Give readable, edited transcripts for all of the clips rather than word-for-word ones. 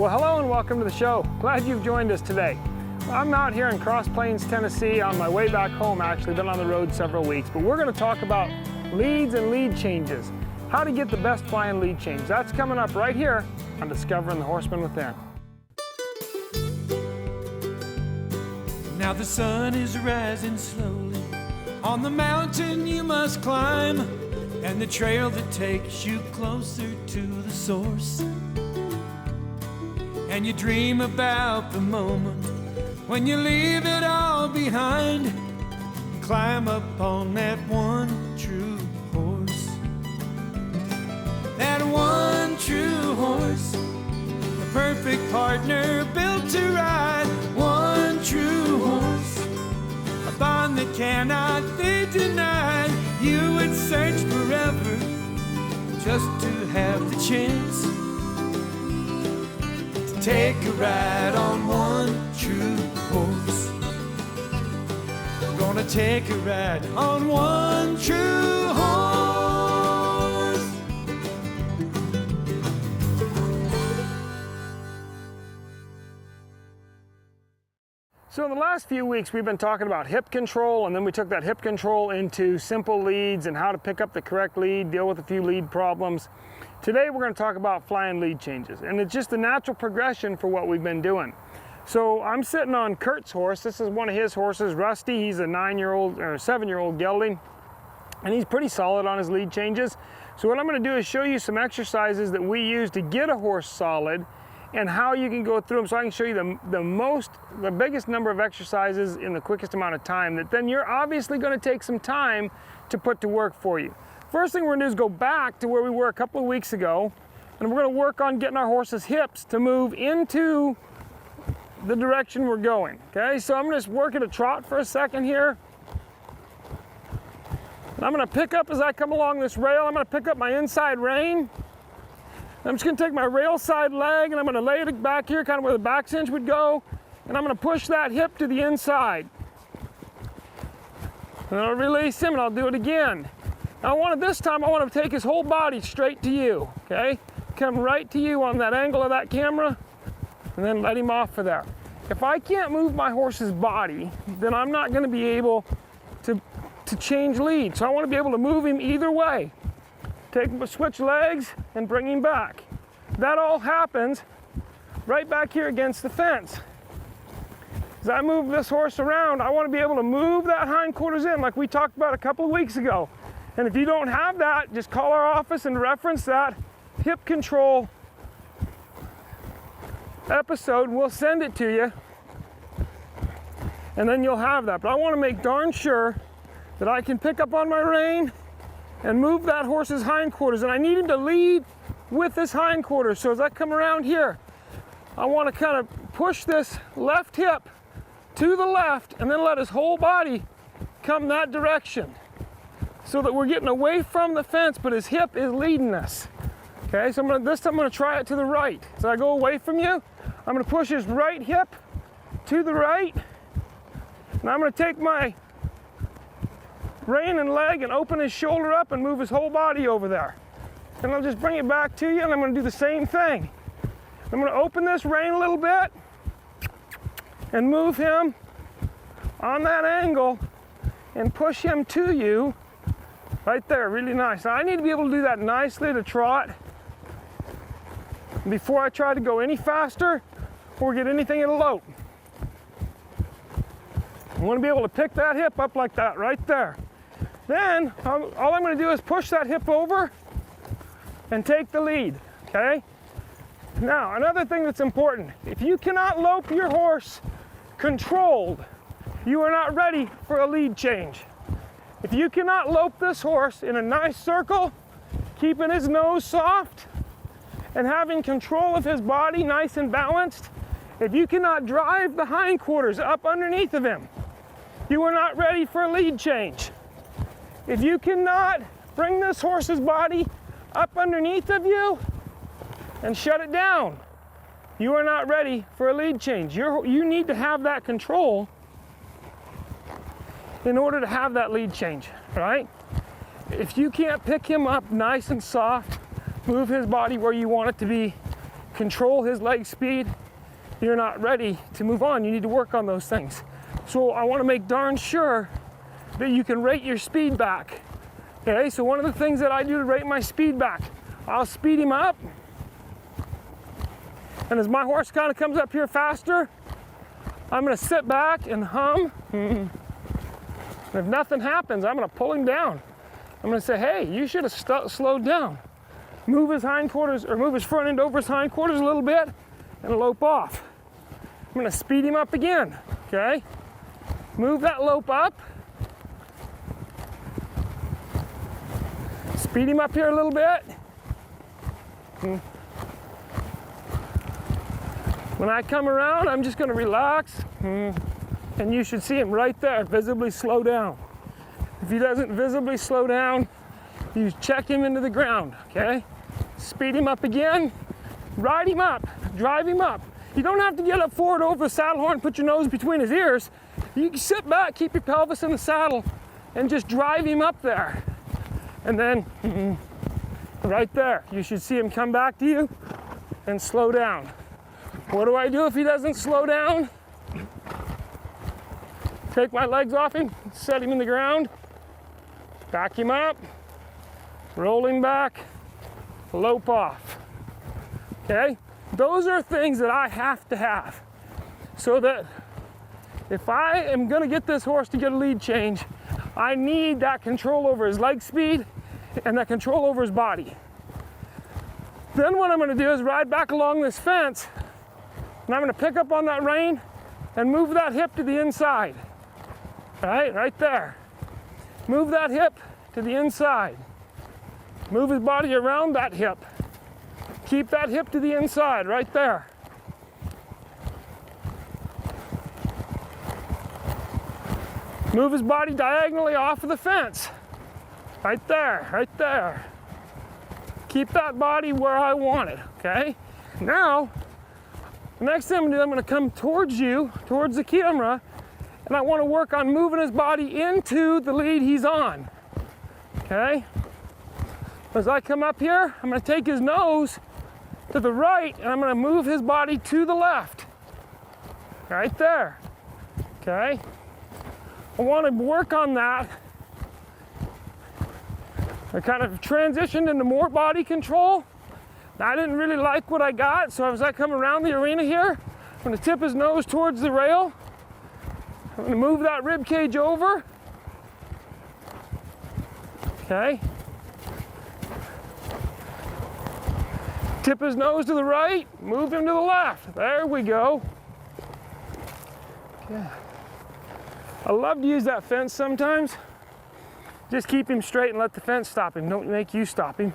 Well, hello and welcome to the show. Glad you've joined us today. I'm out here in Cross Plains, Tennessee on my way back home. Actually been on the road several weeks, but we're going to talk about leads and lead changes. How to get the best flying lead change. That's coming up right here on Discovering the Horseman Within. Now the sun is rising slowly on the mountain you must climb, and the trail that takes you closer to the source. And you dream about the moment when you leave it all behind and climb up on that one true horse. That one true horse, the perfect partner built to ride. One true horse, a bond that cannot be denied. You would search forever just to have the chance to take a ride on one true horse. I'm gonna take a ride on one true horse. So in the last few weeks, we've been talking about hip control, and then we took that hip control into simple leads and how to pick up the correct lead, deal with a few lead problems. Today, we're going to talk about flying lead changes, and it's just the natural progression for what we've been doing. So I'm sitting on Kurt's horse. This is one of his horses, Rusty. He's a 7-year-old gelding, and he's pretty solid on his lead changes. So what I'm going to do is show you some exercises that we use to get a horse solid, and how you can go through them, so I can show you the biggest number of exercises in the quickest amount of time that then you're obviously going to take some time to put to work for you. First thing we're going to do is go back to where we were a couple of weeks ago, and we're going to work on getting our horse's hips to move into the direction we're going. Okay, so I'm just working a trot for a second here. And I'm going to pick up as I come along this rail. I'm going to pick up my inside rein. I'm just going to take my rail side leg and I'm going to lay it back here, kind of where the back cinch would go, and I'm going to push that hip to the inside. And I'll release him and I'll do it again. Now this time I want to take his whole body straight to you, okay? Come right to you on that angle of that camera, and then let him off for there. If I can't move my horse's body, then I'm not going to be able to change lead. So I want to be able to move him either way. Switch legs and bring him back. That all happens right back here against the fence. As I move this horse around, I want to be able to move that hindquarters in like we talked about a couple of weeks ago. And if you don't have that, just call our office and reference that hip control episode. We'll send it to you, and then you'll have that. But I want to make darn sure that I can pick up on my rein and move that horse's hindquarters, and I need him to lead with his hindquarters. So as I come around here, I want to kind of push this left hip to the left and then let his whole body come that direction so that we're getting away from the fence, but his hip is leading us. Okay, so this time I'm going to try it to the right. So I go away from you, I'm going to push his right hip to the right, and I'm going to take my rein and leg and open his shoulder up and move his whole body over there. And I'll just bring it back to you, and I'm going to do the same thing. I'm going to open this rein a little bit and move him on that angle and push him to you right there. Really nice. Now I need to be able to do that nicely to trot before I try to go any faster or get anything at a lope. I want to be able to pick that hip up like that right there. Then, all I'm going to do is push that hip over and take the lead, okay? Now, another thing that's important, if you cannot lope your horse controlled, you are not ready for a lead change. If you cannot lope this horse in a nice circle, keeping his nose soft and having control of his body nice and balanced, if you cannot drive the hindquarters up underneath of him, you are not ready for a lead change. If you cannot bring this horse's body up underneath of you and shut it down, you are not ready for a lead change. You need to have that control in order to have that lead change, right? If you can't pick him up nice and soft, move his body where you want it to be, control his leg speed, you're not ready to move on. You need to work on those things. So I want to make darn sure that you can rate your speed back. Okay, so one of the things that I do to rate my speed back, I'll speed him up. And as my horse kind of comes up here faster, I'm going to sit back and hum. And if nothing happens, I'm going to pull him down. I'm going to say, hey, you should have slowed down. Move his hindquarters, or move his front end over his hindquarters a little bit and lope off. I'm going to speed him up again, okay? Move that lope up. Speed him up here a little bit. When I come around, I'm just going to relax. And you should see him right there, visibly slow down. If he doesn't visibly slow down, you check him into the ground, okay? Speed him up again, ride him up, drive him up. You don't have to get up forward over the saddle horn, put your nose between his ears. You can sit back, keep your pelvis in the saddle, and just drive him up there. And then, right there, you should see him come back to you and slow down. What do I do if he doesn't slow down? Take my legs off him, set him in the ground, back him up, roll him back, lope off. Okay? Those are things that I have to have so that if I am going to get this horse to get a lead change, I need that control over his leg speed and that control over his body. Then what I'm going to do is ride back along this fence, and I'm going to pick up on that rein and move that hip to the inside. Right there. Move that hip to the inside. Move his body around that hip. Keep that hip to the inside, right there. Move his body diagonally off of the fence. Right there, right there. Keep that body where I want it, okay? Now, the next thing I'm gonna do, I'm gonna come towards you, towards the camera, and I wanna work on moving his body into the lead he's on, okay? As I come up here, I'm gonna take his nose to the right, and I'm gonna move his body to the left. Right there, okay? I wanna work on that. I kind of transitioned into more body control. I didn't really like what I got, so as I come around the arena here, I'm gonna tip his nose towards the rail. I'm gonna move that rib cage over. Okay. Tip his nose to the right, move him to the left. There we go. Okay. I love to use that fence sometimes. Just keep him straight and let the fence stop him. Don't make you stop him.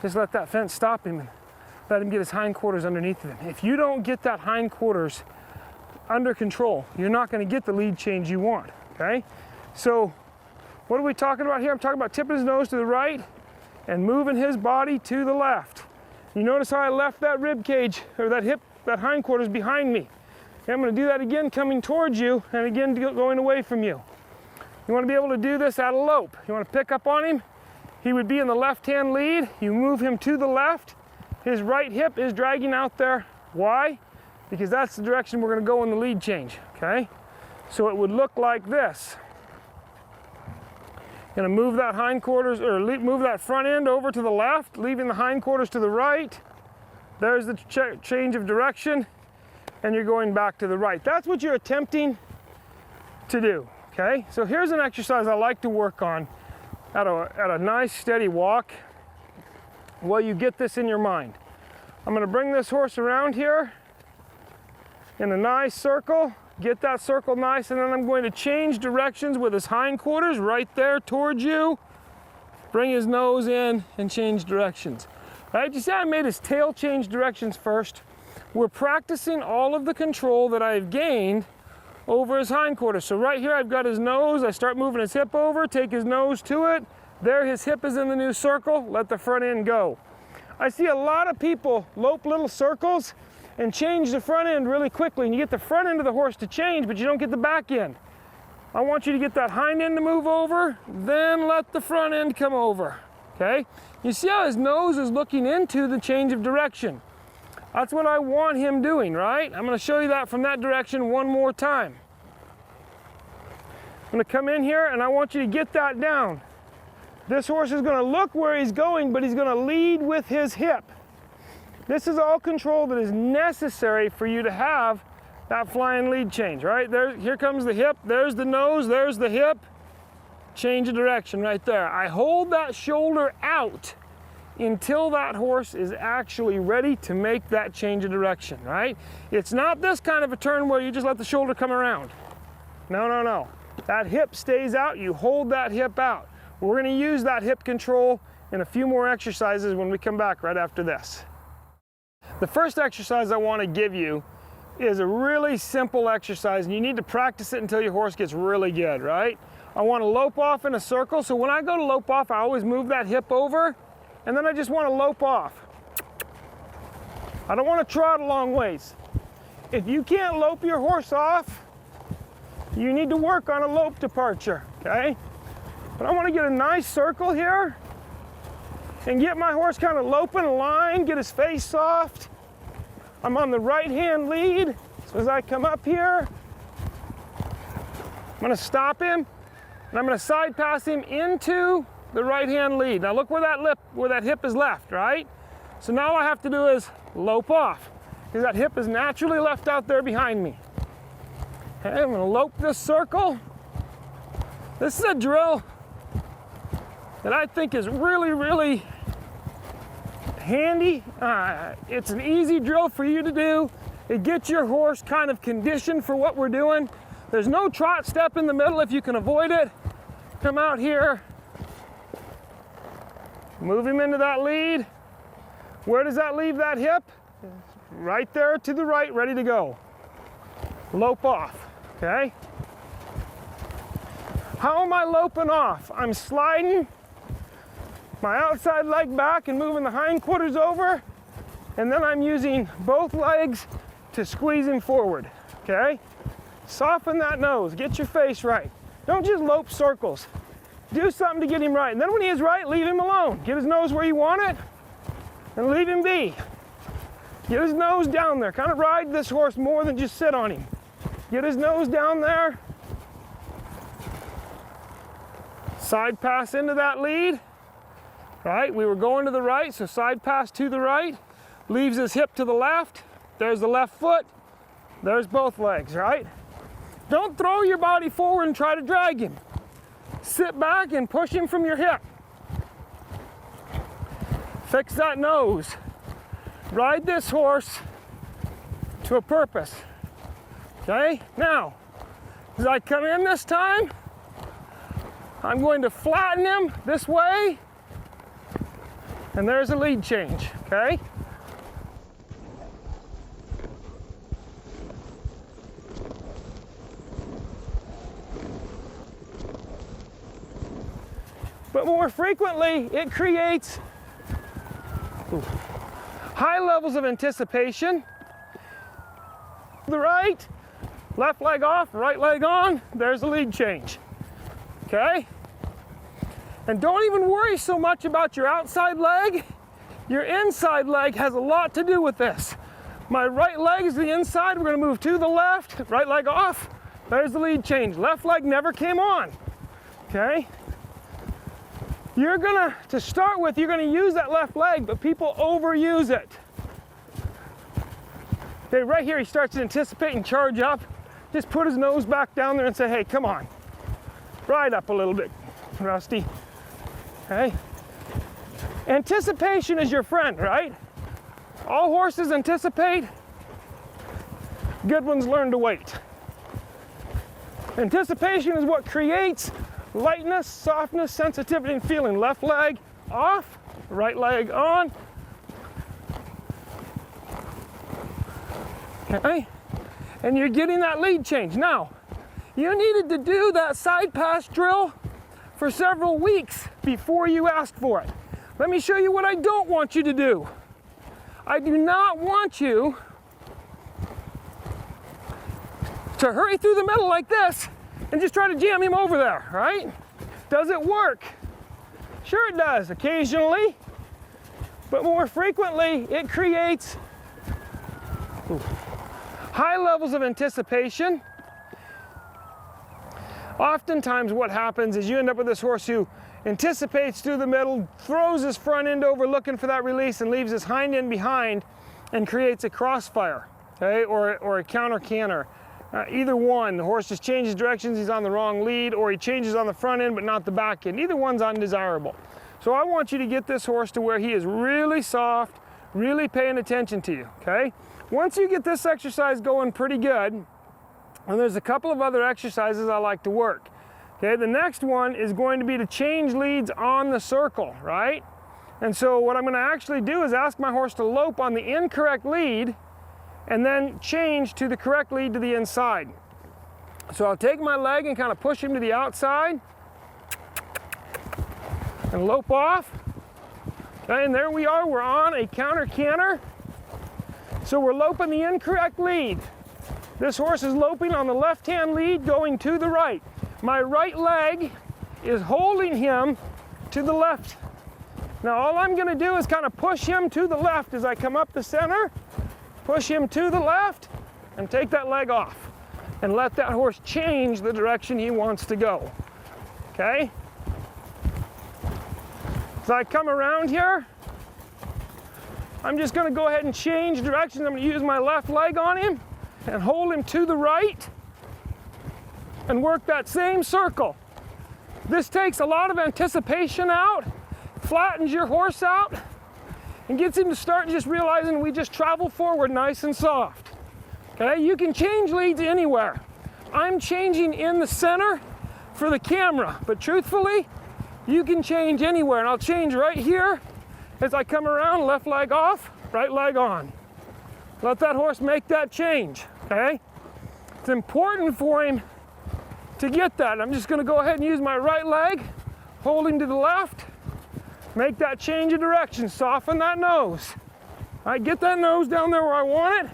Just let that fence stop him and let him get his hindquarters underneath of him. If you don't get that hindquarters under control, you're not going to get the lead change you want, okay? So what are we talking about here? I'm talking about tipping his nose to the right and moving his body to the left. You notice how I left that rib cage, or that hip, that hindquarters behind me. Okay, I'm going to do that again, coming towards you, and again going away from you. You want to be able to do this at a lope. You want to pick up on him. He would be in the left-hand lead. You move him to the left. His right hip is dragging out there. Why? Because that's the direction we're going to go in the lead change, okay? So it would look like this. Going to move that hindquarters, or move that front end over to the left, leaving the hindquarters to the right. There's the change of direction, and you're going back to the right. That's what you're attempting to do, okay? So here's an exercise I like to work on at a nice steady walk while you get this in your mind. I'm going to bring this horse around here in a nice circle, get that circle nice, and then I'm going to change directions with his hindquarters right there towards you. Bring his nose in and change directions. Right? You see I made his tail change directions first. We're practicing all of the control that I've gained over his hindquarters. So right here I've got his nose. I start moving his hip over, take his nose to it. There his hip is in the new circle. Let the front end go. I see a lot of people lope little circles and change the front end really quickly, and you get the front end of the horse to change, but you don't get the back end. I want you to get that hind end to move over, then let the front end come over, okay? You see how his nose is looking into the change of direction. That's what I want him doing, right? I'm gonna show you that from that direction one more time. I'm gonna come in here and I want you to get that down. This horse is gonna look where he's going, but he's gonna lead with his hip. This is all control that is necessary for you to have that flying lead change, right? Here comes the hip, there's the nose, there's the hip. Change of direction right there. I hold that shoulder out until that horse is actually ready to make that change of direction, right? It's not this kind of a turn where you just let the shoulder come around. No, no, no. That hip stays out, you hold that hip out. We're gonna use that hip control in a few more exercises when we come back right after this. The first exercise I wanna give you is a really simple exercise, and you need to practice it until your horse gets really good, right? I wanna lope off in a circle, so when I go to lope off, I always move that hip over, and then I just wanna lope off. I don't wanna trot a long ways. If you can't lope your horse off, you need to work on a lope departure, okay? But I wanna get a nice circle here and get my horse kind of loping a line, get his face soft. I'm on the right-hand lead, so as I come up here, I'm gonna stop him, and I'm gonna side pass him into the right-hand lead. Now look where that hip is left, right? So now all I have to do is lope off, because that hip is naturally left out there behind me. Okay, I'm gonna lope this circle. This is a drill that I think is really, really handy. It's an easy drill for you to do. It gets your horse kind of conditioned for what we're doing. There's no trot step in the middle if you can avoid it. Come out here, move him into that lead. Where does that leave that hip? Right there to the right, ready to go. Lope off, okay? How am I loping off? I'm sliding my outside leg back and moving the hindquarters over, and then I'm using both legs to squeeze him forward, okay? Soften that nose, get your face right. Don't just lope circles. Do something to get him right. And then when he is right, leave him alone. Get his nose where you want it and leave him be. Get his nose down there. Kind of ride this horse more than just sit on him. Get his nose down there. Side pass into that lead. Right, we were going to the right, so side pass to the right. Leaves his hip to the left. There's the left foot. There's both legs, right? Don't throw your body forward and try to drag him. Sit back and push him from your hip. Fix that nose. Ride this horse to a purpose. Okay, now, as I come in this time, I'm going to flatten him this way, and there's a lead change, okay? But more frequently, it creates high levels of anticipation. The right, left leg off, right leg on, there's a lead change, okay? And don't even worry so much about your outside leg. Your inside leg has a lot to do with this. My right leg is the inside, we're gonna move to the left, right leg off, there's the lead change. Left leg never came on, okay? You're gonna, to start with, you're gonna use that left leg, but people overuse it. Okay, right here he starts to anticipate and charge up. Just put his nose back down there and say, hey, come on. Ride up a little bit, Rusty. Okay? Anticipation is your friend, right? All horses anticipate. Good ones learn to wait. Anticipation is what creates lightness, softness, sensitivity, and feeling. Left leg off, right leg on. Okay? And you're getting that lead change. Now, you needed to do that side pass drill for several weeks before you asked for it. Let me show you what I don't want you to do. I do not want you to hurry through the middle like this and just try to jam him over there, right? Does it work? Sure it does, occasionally, but more frequently it creates High levels of anticipation. Oftentimes what happens is you end up with this horse who anticipates through the middle, throws his front end over looking for that release and leaves his hind end behind and creates a crossfire, okay, or a counter canter. Either one, the horse just changes directions, he's on the wrong lead, or he changes on the front end but not the back end. Either one's undesirable. So I want you to get this horse to where he is really soft, really paying attention to you, okay? Once you get this exercise going pretty good, and there's a couple of other exercises I like to work. Okay, the next one is going to be to change leads on the circle, right? And so what I'm going to actually do is ask my horse to lope on the incorrect lead and then change to the correct lead to the inside. So I'll take my leg and kind of push him to the outside and lope off. Okay, and there we are, we're on a counter canter. So we're loping the incorrect lead. This horse is loping on the left-hand lead going to the right. My right leg is holding him to the left. Now all I'm going to do is kind of push him to the left as I come up the center, push him to the left, and take that leg off. And let that horse change the direction he wants to go. Okay? As I come around here, I'm just going to go ahead and change directions. I'm going to use my left leg on him and hold him to the right and work that same circle. This takes a lot of anticipation out, flattens your horse out, and gets him to start just realizing we just travel forward nice and soft. Okay, you can change leads anywhere. I'm changing in the center for the camera, but truthfully, you can change anywhere, and I'll change right here as I come around, left leg off, right leg on. Let that horse make that change, okay? It's important for him to get that. I'm just gonna go ahead and use my right leg, hold him to the left, make that change of direction, soften that nose. All right, get that nose down there where I want it.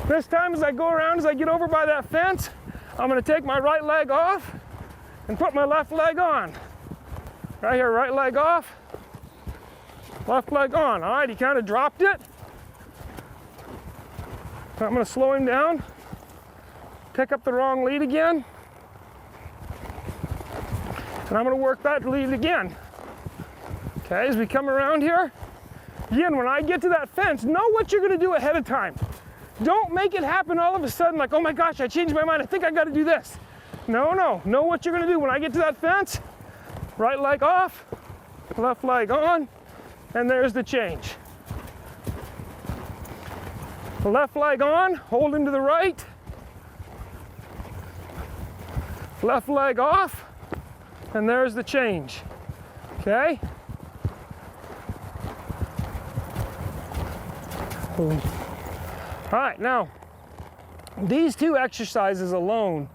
This time as I go around, as I get over by that fence, I'm gonna take my right leg off and put my left leg on. Right here, right leg off, left leg on. All right, he kind of dropped it. I'm going to slow him down, pick up the wrong lead again, and I'm going to work that lead again. Okay, as we come around here, again, when I get to that fence, know what you're going to do ahead of time. Don't make it happen all of a sudden like, oh my gosh, I changed my mind, I think I got to do this. No, know what you're going to do. When I get to that fence, right leg off, left leg on, and there's the change. Left leg on, hold him to the right. Left leg off, and there's the change. Okay? Boom. All right, now, these two exercises alone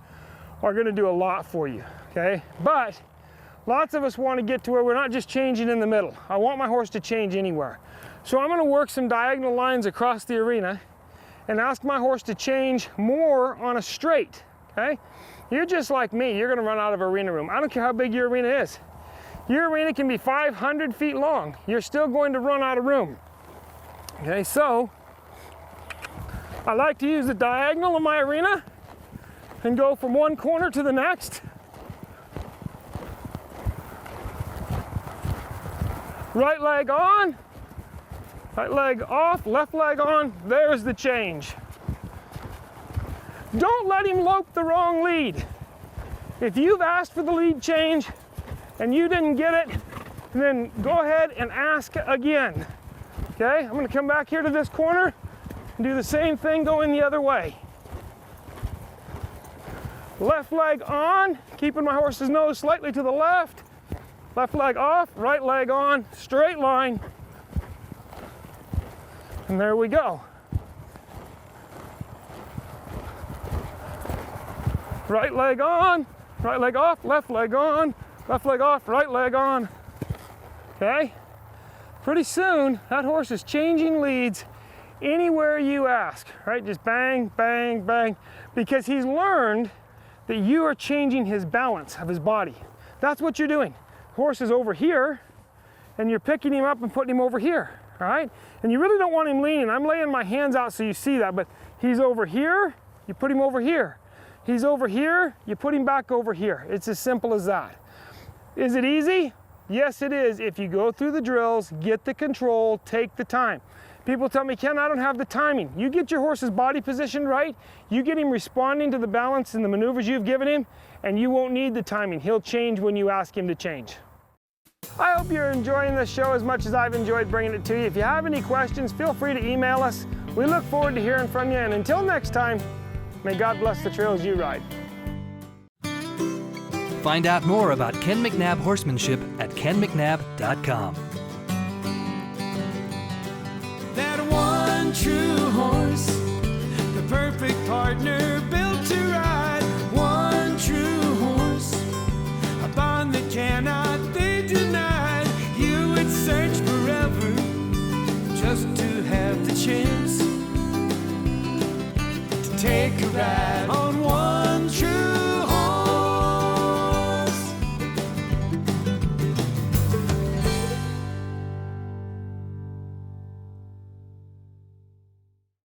are going to do a lot for you, okay? But lots of us want to get to where we're not just changing in the middle. I want my horse to change anywhere. So I'm going to work some diagonal lines across the arena and ask my horse to change more on a straight, okay? You're just like me, you're going to run out of arena room. I don't care how big your arena is. Your arena can be 500 feet long. You're still going to run out of room. Okay, so I like to use the diagonal of my arena and go from one corner to the next. Right leg on, right leg off, left leg on, there's the change. Don't let him lope the wrong lead. If you've asked for the lead change and you didn't get it, then go ahead and ask again. Okay, I'm gonna come back here to this corner and do the same thing going the other way. Left leg on, keeping my horse's nose slightly to the left. Left leg off, right leg on, straight line. And there we go. Right leg on, right leg off, left leg on, left leg off, right leg on. Okay? Pretty soon, that horse is changing leads anywhere you ask, right? Just bang, bang, bang, because he's learned that you are changing his balance of his body. That's what you're doing. Horse is over here, and you're picking him up and putting him over here, all right? And you really don't want him leaning. I'm laying my hands out so you see that, but he's over here, you put him over here. He's over here, you put him back over here. It's as simple as that. Is it easy? Yes, it is. If you go through the drills, get the control, take the time. People tell me, Ken, I don't have the timing. You get your horse's body position right, you get him responding to the balance and the maneuvers you've given him, and you won't need the timing. He'll change when you ask him to change. I hope you're enjoying this show as much as I've enjoyed bringing it to you. If you have any questions, feel free to email us. We look forward to hearing from you, and until next time, may God bless the trails you ride. Find out more about Ken McNabb horsemanship at kenmcnabb.com. That one true horse, the perfect partner.